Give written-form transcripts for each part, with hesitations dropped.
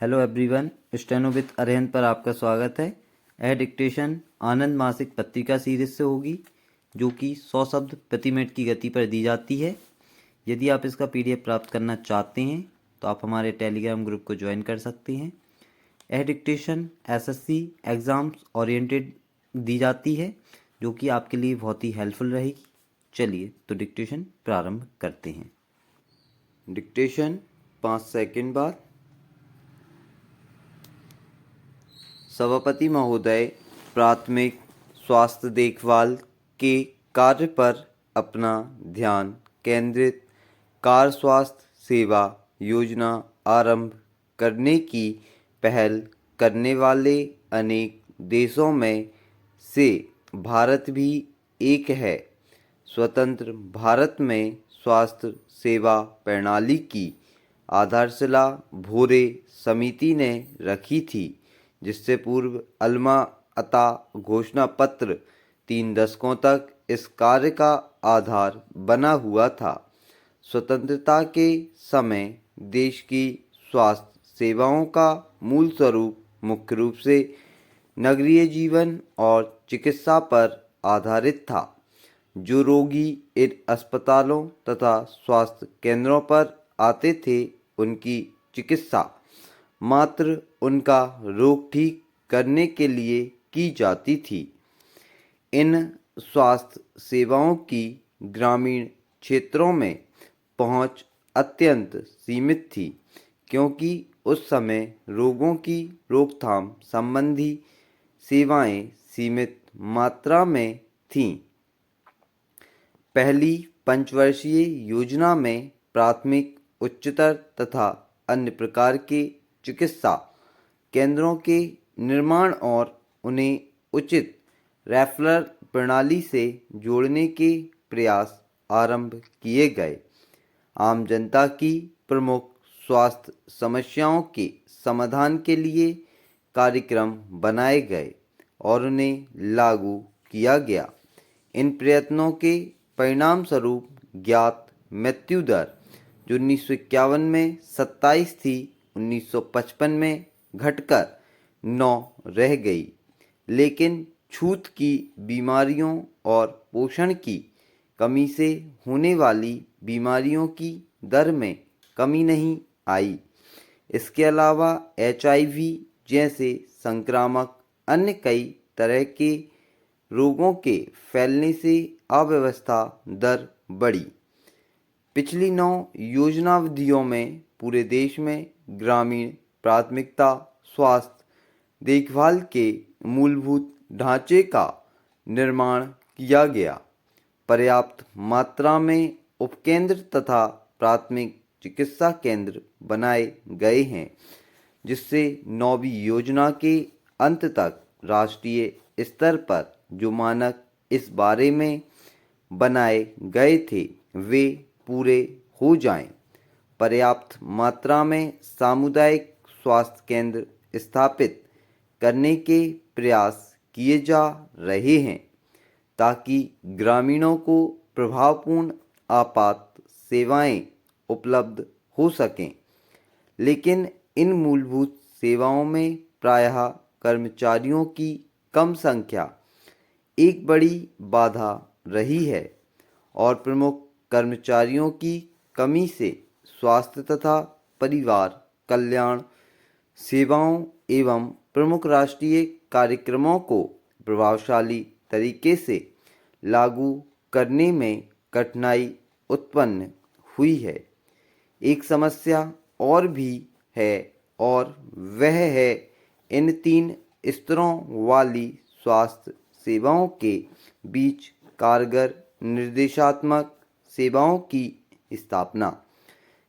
Hello everyone, steno with Arihant पर आपका स्वागत है। यह डिक्टेशन आनंद मासिक पत्रिका सीरीज से होगी, जो कि 100 शब्द प्रति मिनट की गति पर दी जाती है। यदि आप इसका पीडीएफ प्राप्त करना चाहते हैं तो आप हमारे टेलीग्राम ग्रुप को ज्वाइन कर सकते हैं। यह डिक्टेशन एसएससी एग्ज़ाम्स ओरिएंटेड दी जाती है, जो कि आपके लिए बहुत ही हेल्पफुल रहेगी। चलिए तो डिक्टेशन प्रारंभ करते हैं। डिक्टेशन 5 सेकंड बाद। सभापति महोदय प्राथमिक स्वास्थ्य देखभाल के कार्य पर अपना ध्यान केंद्रित कार स्वास्थ्य सेवा योजना आरंभ करने की पहल करने वाले अनेक देशों में से भारत भी एक है। स्वतंत्र भारत में स्वास्थ्य सेवा प्रणाली की आधारशिला भोरे समिति ने रखी थी, जिससे पूर्व अल्मा अता घोषणा पत्र 3 दशकों तक इस कार्य का आधार बना हुआ था। स्वतंत्रता के समय देश की स्वास्थ्य सेवाओं का मूल स्वरूप मुख्य रूप से नगरीय जीवन और चिकित्सा पर आधारित था। जो रोगी इन अस्पतालों तथा स्वास्थ्य केंद्रों पर आते थे, उनकी चिकित्सा मात्र उनका रोग ठीक करने के लिए की जाती थी। इन स्वास्थ्य सेवाओं की ग्रामीण क्षेत्रों में पहुंच अत्यंत सीमित थी, क्योंकि उस समय रोगों की रोकथाम संबंधी सेवाएं सीमित मात्रा में थीं। पहली पंचवर्षीय योजना में प्राथमिक, उच्चतर तथा अन्य प्रकार के चिकित्सा केंद्रों के निर्माण और उन्हें उचित रेफरल प्रणाली से जोड़ने के प्रयास आरंभ किए गए। आम जनता की प्रमुख स्वास्थ्य समस्याओं के समाधान के लिए कार्यक्रम बनाए गए और उन्हें लागू किया गया। इन प्रयत्नों के परिणाम स्वरूप ज्ञात मृत्यु दर, जो 1951 में 27 थी, 1955 में घटकर 9 रह गई। लेकिन छूत की बीमारियों और पोषण की कमी से होने वाली बीमारियों की दर में कमी नहीं आई। इसके अलावा HIV जैसे संक्रामक अन्य कई तरह के रोगों के फैलने से अव्यवस्था दर बढ़ी। पिछली 9 योजनावधियों में पूरे देश में ग्रामीण प्राथमिकता स्वास्थ्य देखभाल के मूलभूत ढांचे का निर्माण किया गया। पर्याप्त मात्रा में उपकेंद्र तथा प्राथमिक चिकित्सा केंद्र बनाए गए हैं, जिससे 9वीं योजना के अंत तक राष्ट्रीय स्तर पर जो मानक इस बारे में बनाए गए थे, वे पूरे हो जाएं। पर्याप्त मात्रा में सामुदायिक स्वास्थ्य केंद्र स्थापित करने के प्रयास किए जा रहे हैं, ताकि ग्रामीणों को प्रभावपूर्ण आपात सेवाएं उपलब्ध हो सकें। लेकिन इन मूलभूत सेवाओं में प्रायः कर्मचारियों की कम संख्या एक बड़ी बाधा रही है और प्रमुख कर्मचारियों की कमी से स्वास्थ्य तथा परिवार कल्याण सेवाओं एवं प्रमुख राष्ट्रीय कार्यक्रमों को प्रभावशाली तरीके से लागू करने में कठिनाई उत्पन्न हुई है। एक समस्या और भी है, और वह है इन 3 स्तरों वाली स्वास्थ्य सेवाओं के बीच कारगर निर्देशात्मक सेवाओं की स्थापना।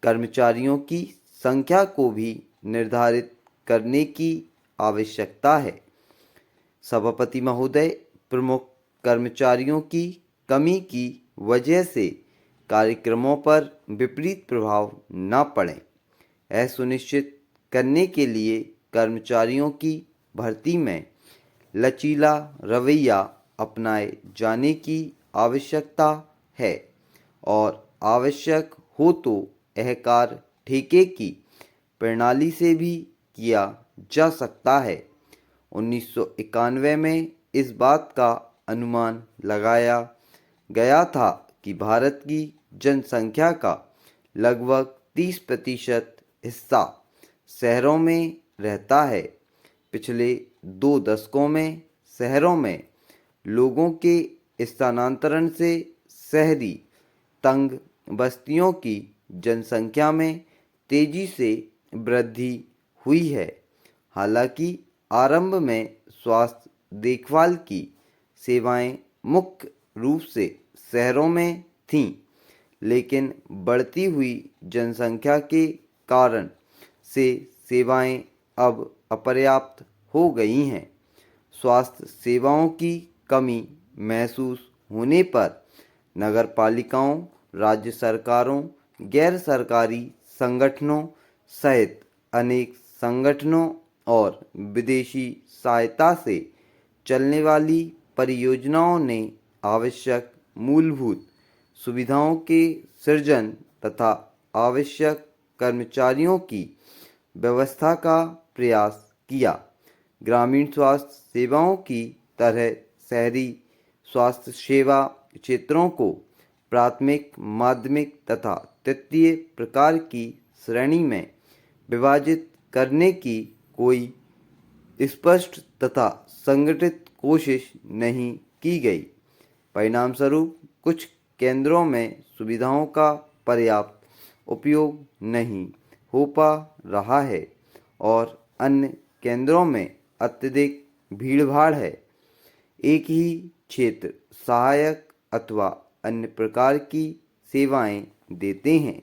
कर्मचारियों की संख्या को भी निर्धारित करने की आवश्यकता है। सभापति महोदय, प्रमुख कर्मचारियों की कमी की वजह से कार्यक्रमों पर विपरीत प्रभाव न पड़े, यह सुनिश्चित करने के लिए कर्मचारियों की भर्ती में लचीला रवैया अपनाए जाने की आवश्यकता है और आवश्यक हो तो यह कार्य ठेके की प्रणाली से भी किया जा सकता है। 1991 में इस बात का अनुमान लगाया गया था कि भारत की जनसंख्या का लगभग 30% हिस्सा शहरों में रहता है। पिछले 2 दशकों में शहरों में लोगों के स्थानांतरण से शहरी तंग बस्तियों की जनसंख्या में तेजी से वृद्धि हुई है। हालांकि आरंभ में स्वास्थ्य देखभाल की सेवाएं मुख्य रूप से शहरों में थीं, लेकिन बढ़ती हुई जनसंख्या के कारण से सेवाएं अब अपर्याप्त हो गई हैं। स्वास्थ्य सेवाओं की कमी महसूस होने पर नगरपालिकाओं, राज्य सरकारों, गैर सरकारी संगठनों सहित अनेक संगठनों और विदेशी सहायता से चलने वाली परियोजनाओं ने आवश्यक मूलभूत सुविधाओं के सृजन तथा आवश्यक कर्मचारियों की व्यवस्था का प्रयास किया। ग्रामीण स्वास्थ्य सेवाओं की तरह शहरी स्वास्थ्य सेवा क्षेत्रों को प्राथमिक, माध्यमिक तथा तृतीय प्रकार की श्रेणी में विभाजित करने की कोई स्पष्ट तथा संगठित कोशिश नहीं की गई। परिणामस्वरूप कुछ केंद्रों में सुविधाओं का पर्याप्त उपयोग नहीं हो पा रहा है और अन्य केंद्रों में अत्यधिक भीड़भाड़ है। एक ही क्षेत्र सहायक अथवा अन्य प्रकार की सेवाएं देते हैं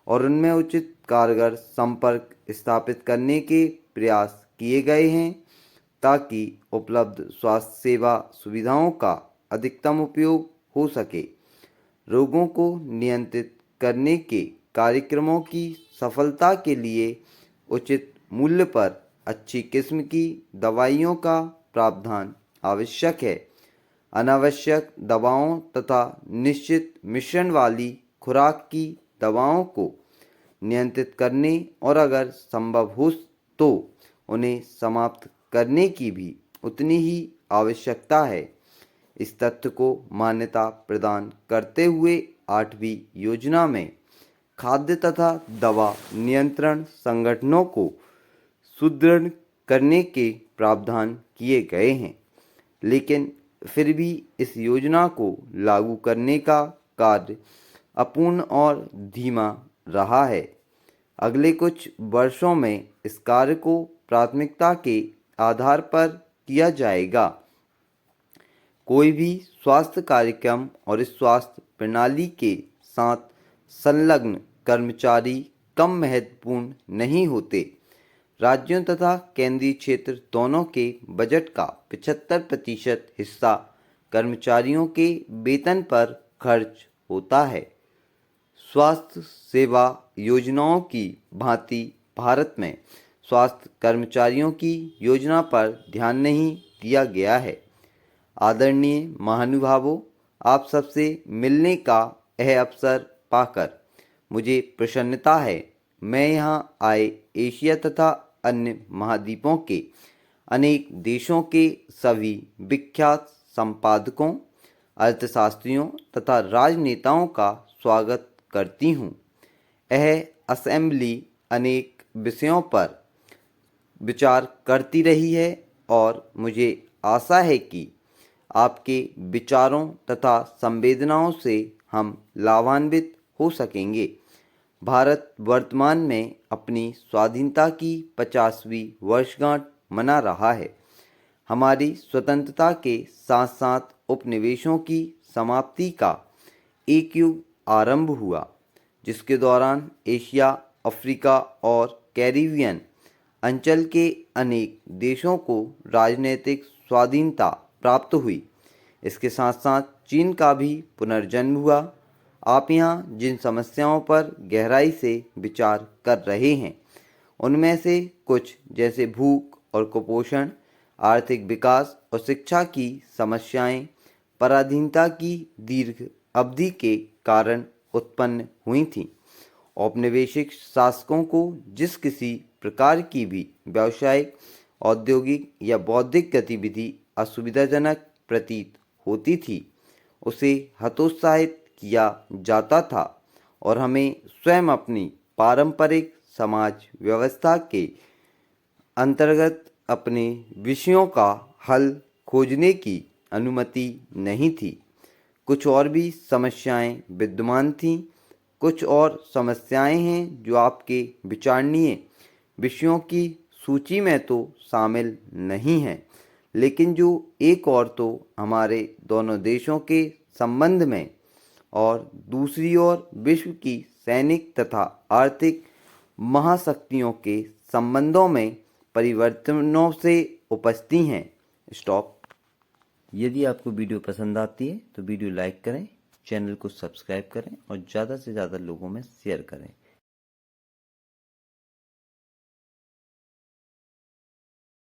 और उनमें उचित कारगर संपर्क स्थापित करने के प्रयास किए गए हैं ताकि उपलब्ध स्वास्थ्य सेवा सुविधाओं का अधिकतम उपयोग हो सके। रोगों को नियंत्रित करने के कार्यक्रमों की सफलता के लिए उचित मूल्य पर अच्छी किस्म की दवाइयों का प्रावधान आवश्यक है। अनावश्यक दवाओं तथा निश्चित मिश्रण वाली खुराक की दवाओं को नियंत्रित करने और अगर संभव हो तो उन्हें समाप्त करने की भी उतनी ही आवश्यकता है। इस तथ्य को मान्यता प्रदान करते हुए 8वीं योजना में खाद्य तथा दवा नियंत्रण संगठनों को सुदृढ़ करने के प्रावधान किए गए हैं, लेकिन फिर भी इस योजना को लागू करने का कार्य अपूर्ण और धीमा रहा है। अगले कुछ वर्षों में इस कार्य को प्राथमिकता के आधार पर किया जाएगा। कोई भी स्वास्थ्य कार्यक्रम और इस स्वास्थ्य प्रणाली के साथ संलग्न कर्मचारी कम महत्वपूर्ण नहीं होते। राज्यों तथा केंद्रीय क्षेत्र दोनों के बजट का 75% हिस्सा कर्मचारियों के वेतन पर खर्च होता है। स्वास्थ्य सेवा योजनाओं की भांति भारत में स्वास्थ्य कर्मचारियों की योजना पर ध्यान नहीं दिया गया है। आदरणीय महानुभावों, आप सबसे मिलने का यह अवसर पाकर मुझे प्रसन्नता है। मैं यहाँ आए एशिया तथा अन्य महाद्वीपों के अनेक देशों के सभी विख्यात संपादकों, अर्थशास्त्रियों तथा राजनेताओं का स्वागत करती हूँ। यह असेंबली अनेक विषयों पर विचार करती रही है और मुझे आशा है कि आपके विचारों तथा संवेदनाओं से हम लाभान्वित हो सकेंगे। भारत वर्तमान में अपनी स्वाधीनता की 50वीं वर्षगांठ मना रहा है। हमारी स्वतंत्रता के साथ साथ उपनिवेशों की समाप्ति का एक युग आरंभ हुआ, जिसके दौरान एशिया, अफ्रीका और कैरिबियन अंचल के अनेक देशों को राजनीतिक स्वाधीनता प्राप्त हुई। इसके साथ साथ चीन का भी पुनर्जन्म हुआ। आप यहाँ जिन समस्याओं पर गहराई से विचार कर रहे हैं, उनमें से कुछ जैसे भूख और कुपोषण, आर्थिक विकास और शिक्षा की समस्याएं पराधीनता की दीर्घ अवधि के कारण उत्पन्न हुई थीं। औपनिवेशिक शासकों को जिस किसी प्रकार की भी व्यावसायिक, औद्योगिक या बौद्धिक गतिविधि असुविधाजनक प्रतीत होती थी उसे हतोत्साहित किया जाता था और हमें स्वयं अपनी पारंपरिक समाज व्यवस्था के अंतर्गत अपने विषयों का हल खोजने की अनुमति नहीं थी। कुछ और भी समस्याएं विद्यमान थीं। कुछ और समस्याएं हैं जो आपके विचारणीय विषयों की सूची में तो शामिल नहीं हैं, लेकिन जो एक और तो हमारे दोनों देशों के संबंध में और दूसरी ओर विश्व की सैनिक तथा आर्थिक महाशक्तियों के संबंधों में परिवर्तनों से उपजती हैं। स्टॉप। यदि आपको वीडियो पसंद आती है तो वीडियो लाइक करें, चैनल को सब्सक्राइब करें और ज़्यादा से ज़्यादा लोगों में शेयर करें।